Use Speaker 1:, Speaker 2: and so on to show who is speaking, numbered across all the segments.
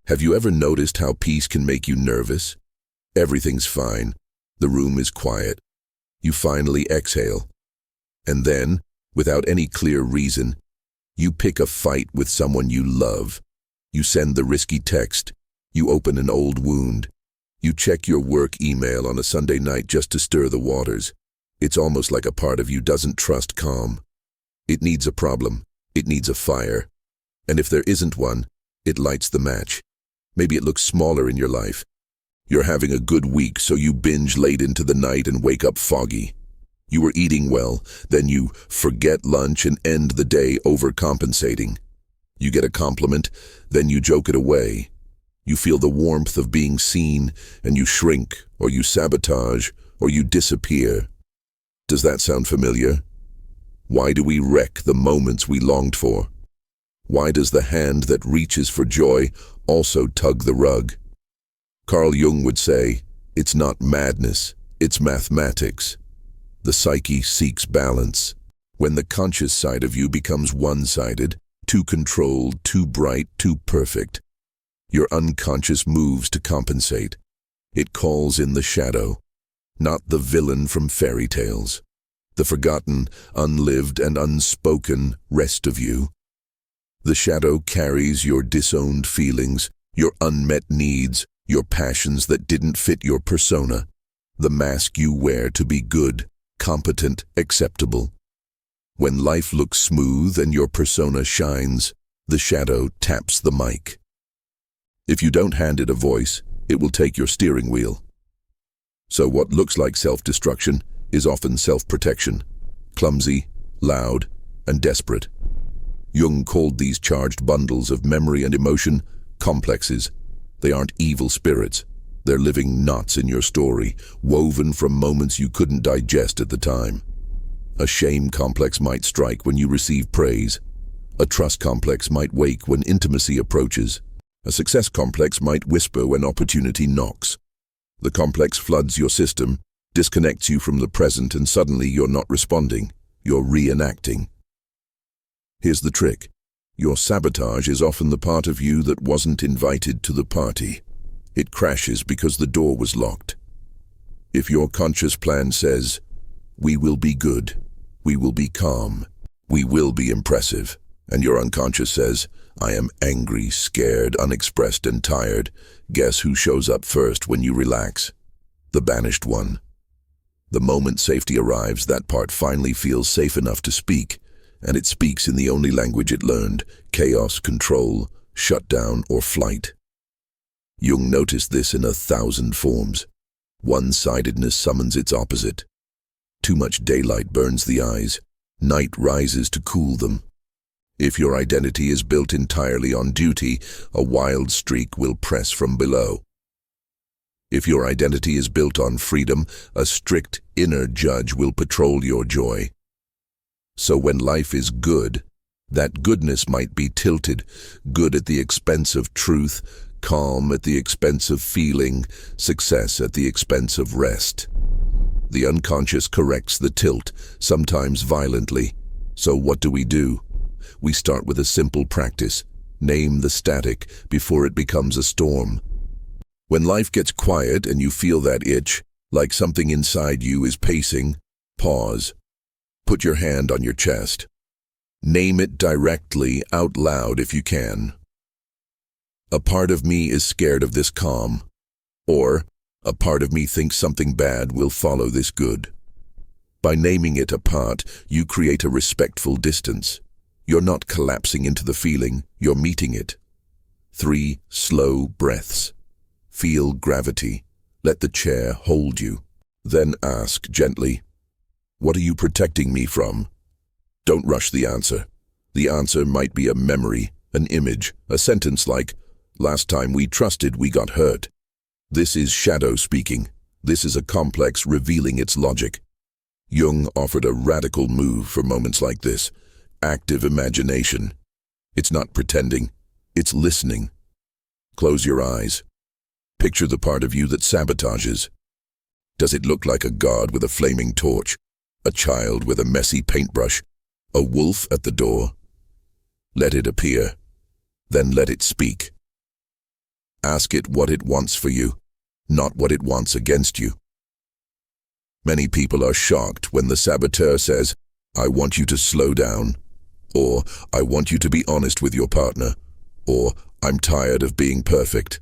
Speaker 1: Have you ever noticed how peace can make you nervous? Everything's fine. The room is quiet. You finally exhale. And then, without any clear reason, you pick a fight with someone you love. You send the risky text. You open an old wound. You check your work email on a Sunday night just to stir the waters. It's almost like a part of you doesn't trust calm. It needs a problem. It needs a fire. And if there isn't one, it lights the match. Maybe it looks smaller in your life. You're having a good week, so you binge late into the night and wake up foggy. You were eating well, then you forget lunch and end the day overcompensating. You get a compliment, then you joke it away. You feel the warmth of being seen, and you shrink, or you sabotage, or you disappear. Does that sound familiar? Why do we wreck the moments we longed for? Why does the hand that reaches for joy also tug the rug? Carl Jung would say, it's not madness, it's mathematics. The psyche seeks balance. When the conscious side of you becomes one-sided, too controlled, too bright, too perfect, your unconscious moves to compensate. It calls in the shadow, not the villain from fairy tales, the forgotten, unlived, and unspoken rest of you. The shadow carries your disowned feelings, your unmet needs, your passions that didn't fit your persona, the mask you wear to be good, competent, acceptable. When life looks smooth and your persona shines, the shadow taps the mic. If you don't hand it a voice, it will take your steering wheel. So what looks like self-destruction is often self-protection, clumsy, loud, and desperate. Jung called these charged bundles of memory and emotion complexes. They aren't evil spirits. They're living knots in your story, woven from moments you couldn't digest at the time. A shame complex might strike when you receive praise. A trust complex might wake when intimacy approaches. A success complex might whisper when opportunity knocks. The complex floods your system, disconnects you from the present, and suddenly you're not responding, you're reenacting. Here's the trick. Your sabotage is often the part of you that wasn't invited to the party. It crashes because the door was locked. If your conscious plan says, we will be good, we will be calm, we will be impressive, and your unconscious says, I am angry, scared, unexpressed, and tired, guess who shows up first when you relax? The banished one. The moment safety arrives, that part finally feels safe enough to speak, and it speaks in the only language it learned: chaos, control, shutdown, or flight. Jung noticed this in 1,000 forms. One-sidedness summons its opposite. Too much daylight burns the eyes. Night rises to cool them. If your identity is built entirely on duty, a wild streak will press from below. If your identity is built on freedom, a strict inner judge will patrol your joy. So when life is good, that goodness might be tilted, good at the expense of truth, calm at the expense of feeling, success at the expense of rest. The unconscious corrects the tilt, sometimes violently. So what do? We start with a simple practice. Name the static before it becomes a storm. When life gets quiet and you feel that itch, like something inside you is pacing, pause. Put your hand on your chest. Name it directly, out loud if you can. A part of me is scared of this calm. Or, a part of me thinks something bad will follow this good. By naming it apart, you create a respectful distance. You're not collapsing into the feeling, you're meeting it. 3 slow breaths. Feel gravity. Let the chair hold you. Then ask gently, what are you protecting me from? Don't rush the answer. The answer might be a memory, an image, a sentence like, last time we trusted, we got hurt. This is shadow speaking. This is a complex revealing its logic. Jung offered a radical move for moments like this. Active imagination. It's not pretending, it's listening. Close your eyes. Picture the part of you that sabotages. Does it look like a god with a flaming torch? A child with a messy paintbrush? A wolf at the door? Let it appear. Then let it speak. Ask it what it wants for you, not what it wants against you. Many people are shocked when the saboteur says, "I want you to slow down," or "I want you to be honest with your partner," or "I'm tired of being perfect."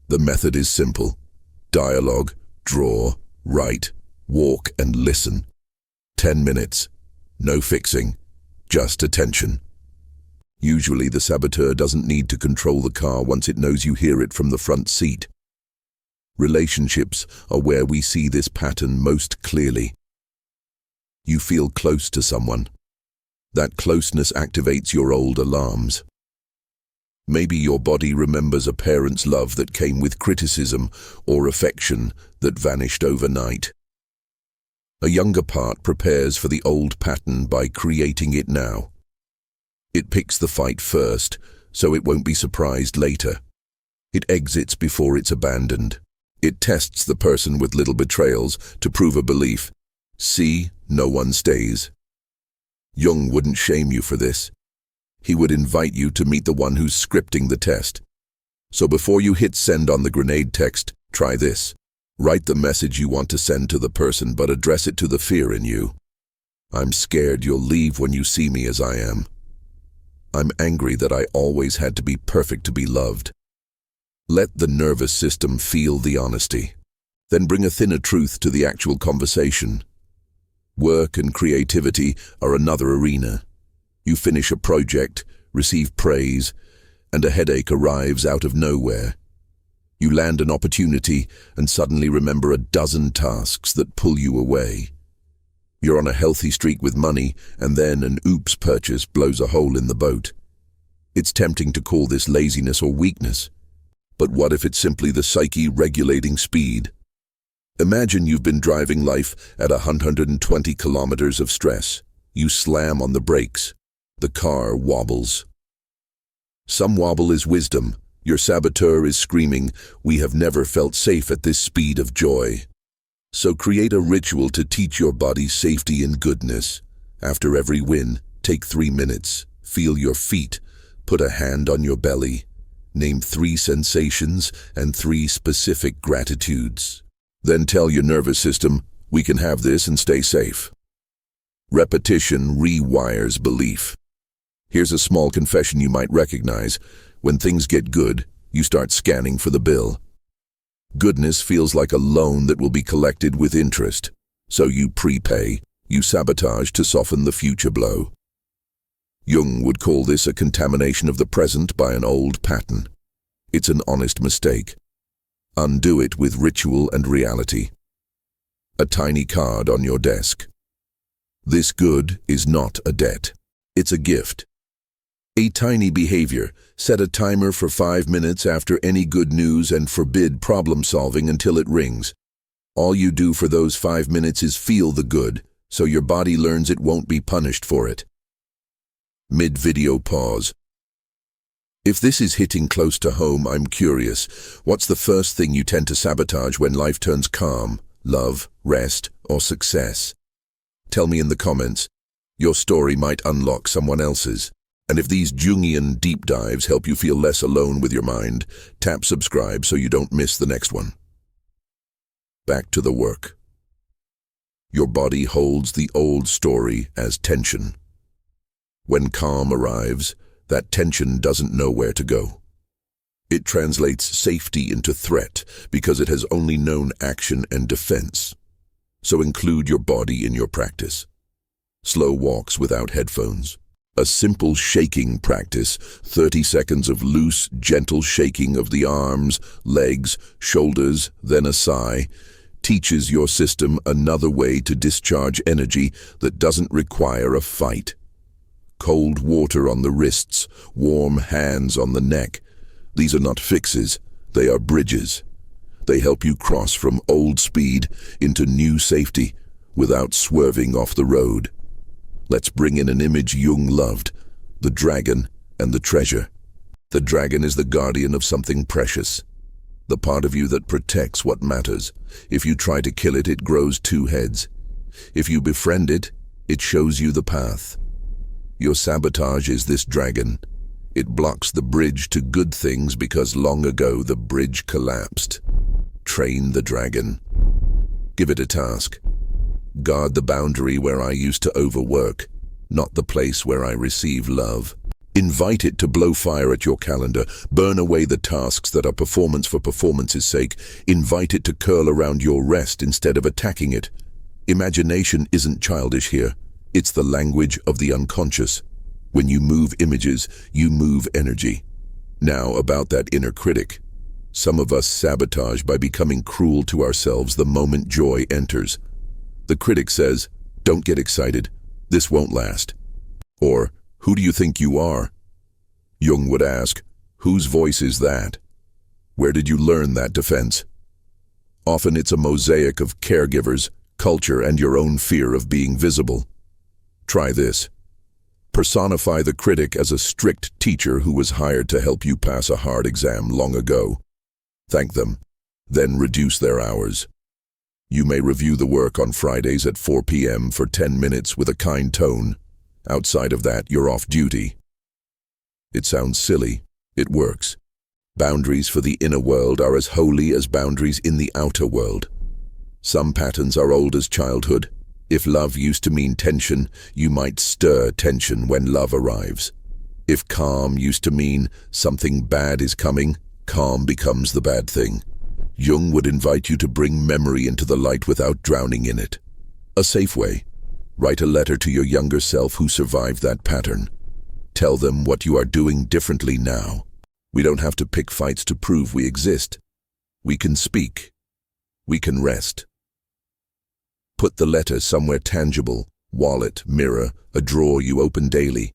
Speaker 1: The method is simple. Dialogue, draw, write, walk and listen. 10 minutes. No fixing, just attention. Usually the saboteur doesn't need to control the car once it knows you hear it from the front seat. Relationships are where we see this pattern most clearly. You feel close to someone. That closeness activates your old alarms. Maybe your body remembers a parent's love that came with criticism or affection that vanished overnight. A younger part prepares for the old pattern by creating it now. It picks the fight first, so it won't be surprised later. It exits before it's abandoned. It tests the person with little betrayals to prove a belief. See, no one stays. Jung wouldn't shame you for this. He would invite you to meet the one who's scripting the test. So before you hit send on the grenade text, try this. Write the message you want to send to the person, but address it to the fear in you. I'm scared you'll leave when you see me as I am. I'm angry that I always had to be perfect to be loved. Let the nervous system feel the honesty. Then bring a thinner truth to the actual conversation. Work and creativity are another arena. You finish a project, receive praise, and a headache arrives out of nowhere. You land an opportunity and suddenly remember a dozen tasks that pull you away. You're on a healthy streak with money, and then an oops purchase blows a hole in the boat. It's tempting to call this laziness or weakness. But what if it's simply the psyche regulating speed? Imagine you've been driving life at 120 kilometers of stress. You slam on the brakes. The car wobbles. Some wobble is wisdom. Your saboteur is screaming, "We have never felt safe at this speed of joy." So create a ritual to teach your body safety and goodness. After every win, take 3 minutes. Feel your feet. Put a hand on your belly. Name 3 sensations and 3 specific gratitudes. Then tell your nervous system, "We can have this and stay safe." Repetition rewires belief. Here's a small confession you might recognize. When things get good, you start scanning for the bill. Goodness feels like a loan that will be collected with interest. So you prepay, you sabotage to soften the future blow. Jung would call this a contamination of the present by an old pattern. It's an honest mistake. Undo it with ritual and reality. A tiny card on your desk. This good is not a debt. It's a gift. A tiny behavior. Set a timer for 5 minutes after any good news and forbid problem solving until it rings. All you do for those 5 minutes is feel the good, so your body learns it won't be punished for it. Mid-video pause. If this is hitting close to home, I'm curious. What's the first thing you tend to sabotage when life turns calm? Love, rest, or success? Tell me in the comments. Your story might unlock someone else's. And if these Jungian deep dives help you feel less alone with your mind, tap subscribe so you don't miss the next one. Back to the work. Your body holds the old story as tension. When calm arrives, that tension doesn't know where to go. It translates safety into threat because it has only known action and defense. So include your body in your practice. Slow walks without headphones. A simple shaking practice, 30 seconds of loose, gentle shaking of the arms, legs, shoulders, then a sigh, teaches your system another way to discharge energy that doesn't require a fight. Cold water on the wrists, warm hands on the neck. These are not fixes, they are bridges. They help you cross from old speed into new safety without swerving off the road. Let's bring in an image Jung loved, the dragon and the treasure. The dragon is the guardian of something precious, the part of you that protects what matters. If you try to kill it, it grows 2 heads. If you befriend it, it shows you the path. Your sabotage is this dragon. It blocks the bridge to good things because long ago the bridge collapsed. Train the dragon. Give it a task. Guard the boundary where I used to overwork, not the place where I receive love. Invite it to blow fire at your calendar. Burn away the tasks that are performance for performance's sake. Invite it to curl around your rest instead of attacking it. Imagination isn't childish here. It's the language of the unconscious. When you move images, you move energy. Now about that inner critic. Some of us sabotage by becoming cruel to ourselves the moment joy enters. The critic says, "Don't get excited. This won't last." Or, "Who do you think you are?" Jung would ask, "Whose voice is that?" Where did you learn that defense? Often it's a mosaic of caregivers, culture, and your own fear of being visible. Try this. Personify the critic as a strict teacher who was hired to help you pass a hard exam long ago. Thank them, then reduce their hours. You may review the work on Fridays at 4 p.m. for 10 minutes with a kind tone. Outside of that, you're off duty. It sounds silly. It works. Boundaries for the inner world are as holy as boundaries in the outer world. Some patterns are old as childhood. If love used to mean tension, you might stir tension when love arrives. If calm used to mean something bad is coming, calm becomes the bad thing. Jung would invite you to bring memory into the light without drowning in it. A safe way. Write a letter to your younger self who survived that pattern. Tell them what you are doing differently now. We don't have to pick fights to prove we exist. We can speak. We can rest. Put the letter somewhere tangible, wallet, mirror, a drawer you open daily.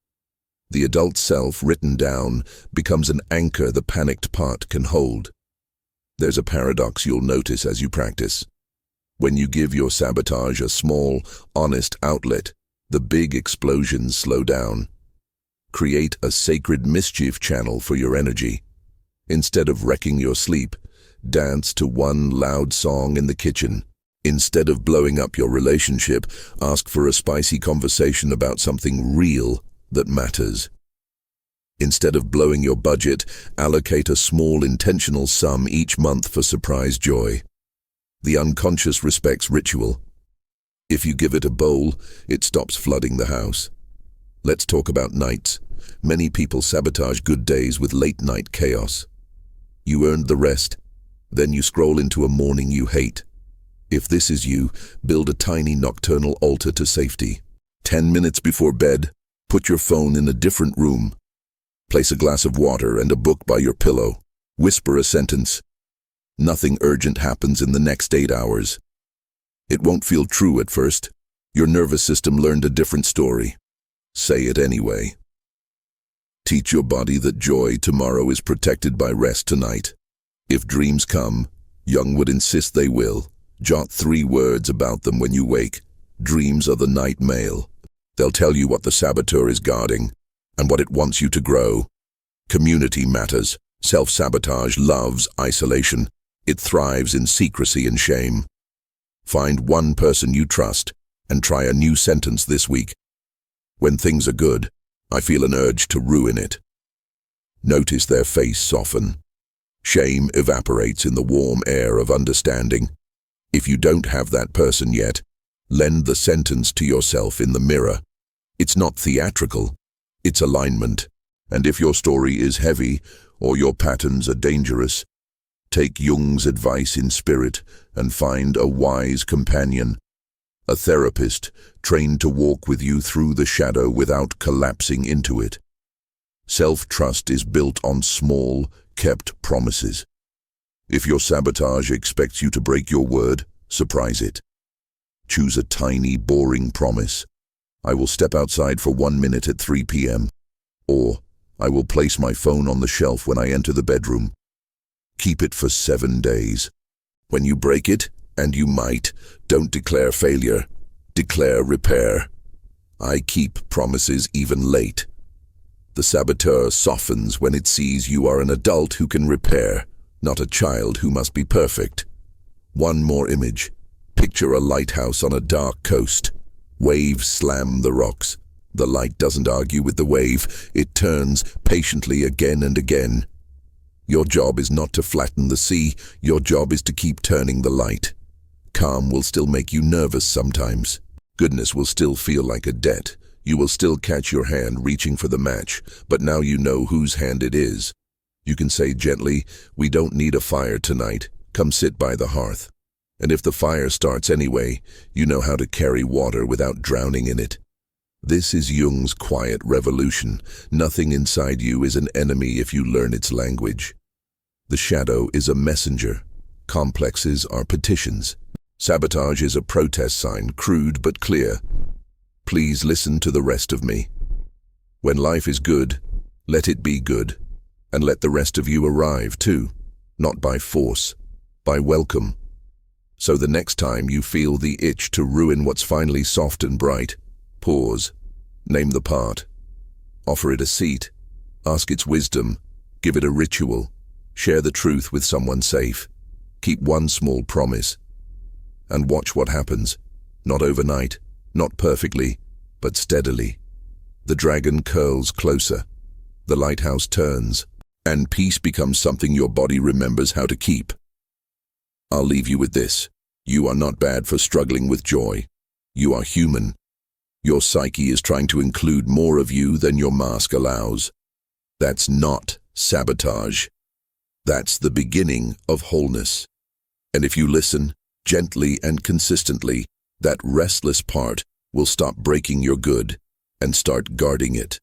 Speaker 1: The adult self written down becomes an anchor the panicked part can hold. There's a paradox you'll notice as you practice. When you give your sabotage a small, honest outlet, the big explosions slow down. Create a sacred mischief channel for your energy. Instead of wrecking your sleep, dance to one loud song in the kitchen. Instead of blowing up your relationship, ask for a spicy conversation about something real that matters. Instead of blowing your budget, allocate a small intentional sum each month for surprise joy. The unconscious respects ritual. If you give it a bowl, it stops flooding the house. Let's talk about nights. Many people sabotage good days with late-night chaos. You earned the rest, then you scroll into a morning you hate. If this is you, build a tiny nocturnal altar to safety. 10 minutes before bed, put your phone in a different room. Place a glass of water and a book by your pillow. Whisper a sentence. Nothing urgent happens in the next 8 hours. It won't feel true at first. Your nervous system learned a different story. Say it anyway. Teach your body that joy tomorrow is protected by rest tonight. If dreams come, Jung would insist they will. Jot 3 words about them when you wake. Dreams are the night mail. They'll tell you what the saboteur is guarding and what it wants you to grow. Community matters. Self-sabotage loves isolation. It thrives in secrecy and shame. Find one person you trust and try a new sentence this week. When things are good, I feel an urge to ruin it. Notice their face soften. Shame evaporates in the warm air of understanding. If you don't have that person yet, lend the sentence to yourself in the mirror. It's not theatrical, it's alignment. And if your story is heavy or your patterns are dangerous, take Jung's advice in spirit and find a wise companion, a therapist trained to walk with you through the shadow without collapsing into it. Self-trust is built on small, kept promises. If your sabotage expects you to break your word, surprise it. Choose a tiny, boring promise. I will step outside for 1 minute at 3 p.m. Or, I will place my phone on the shelf when I enter the bedroom. Keep it for 7 days. When you break it, and you might, don't declare failure. Declare repair. I keep promises even late. The saboteur softens when it sees you are an adult who can repair, not a child who must be perfect. One more image. Picture a lighthouse on a dark coast. Waves slam the rocks. The light doesn't argue with the wave, it turns patiently again and again. Your job is not to flatten the sea, your job is to keep turning the light. Calm will still make you nervous sometimes. Goodness will still feel like a debt. You will still catch your hand reaching for the match, but now you know whose hand it is. You can say gently, "We don't need a fire tonight. Come sit by the hearth." And if the fire starts anyway, you know how to carry water without drowning in it. This is Jung's quiet revolution. Nothing inside you is an enemy if you learn its language. The shadow is a messenger. Complexes are petitions. Sabotage is a protest sign, crude but clear. Please listen to the rest of me. When life is good, let it be good. And let the rest of you arrive too, not by force, by welcome. So the next time you feel the itch to ruin what's finally soft and bright, pause, name the part, offer it a seat, ask its wisdom, give it a ritual, share the truth with someone safe, keep one small promise, and watch what happens, not overnight, not perfectly, but steadily. The dragon curls closer, the lighthouse turns, and peace becomes something your body remembers how to keep. I'll leave you with this. You are not bad for struggling with joy. You are human. Your psyche is trying to include more of you than your mask allows. That's not sabotage. That's the beginning of wholeness. And if you listen, gently and consistently, that restless part will stop breaking your good and start guarding it.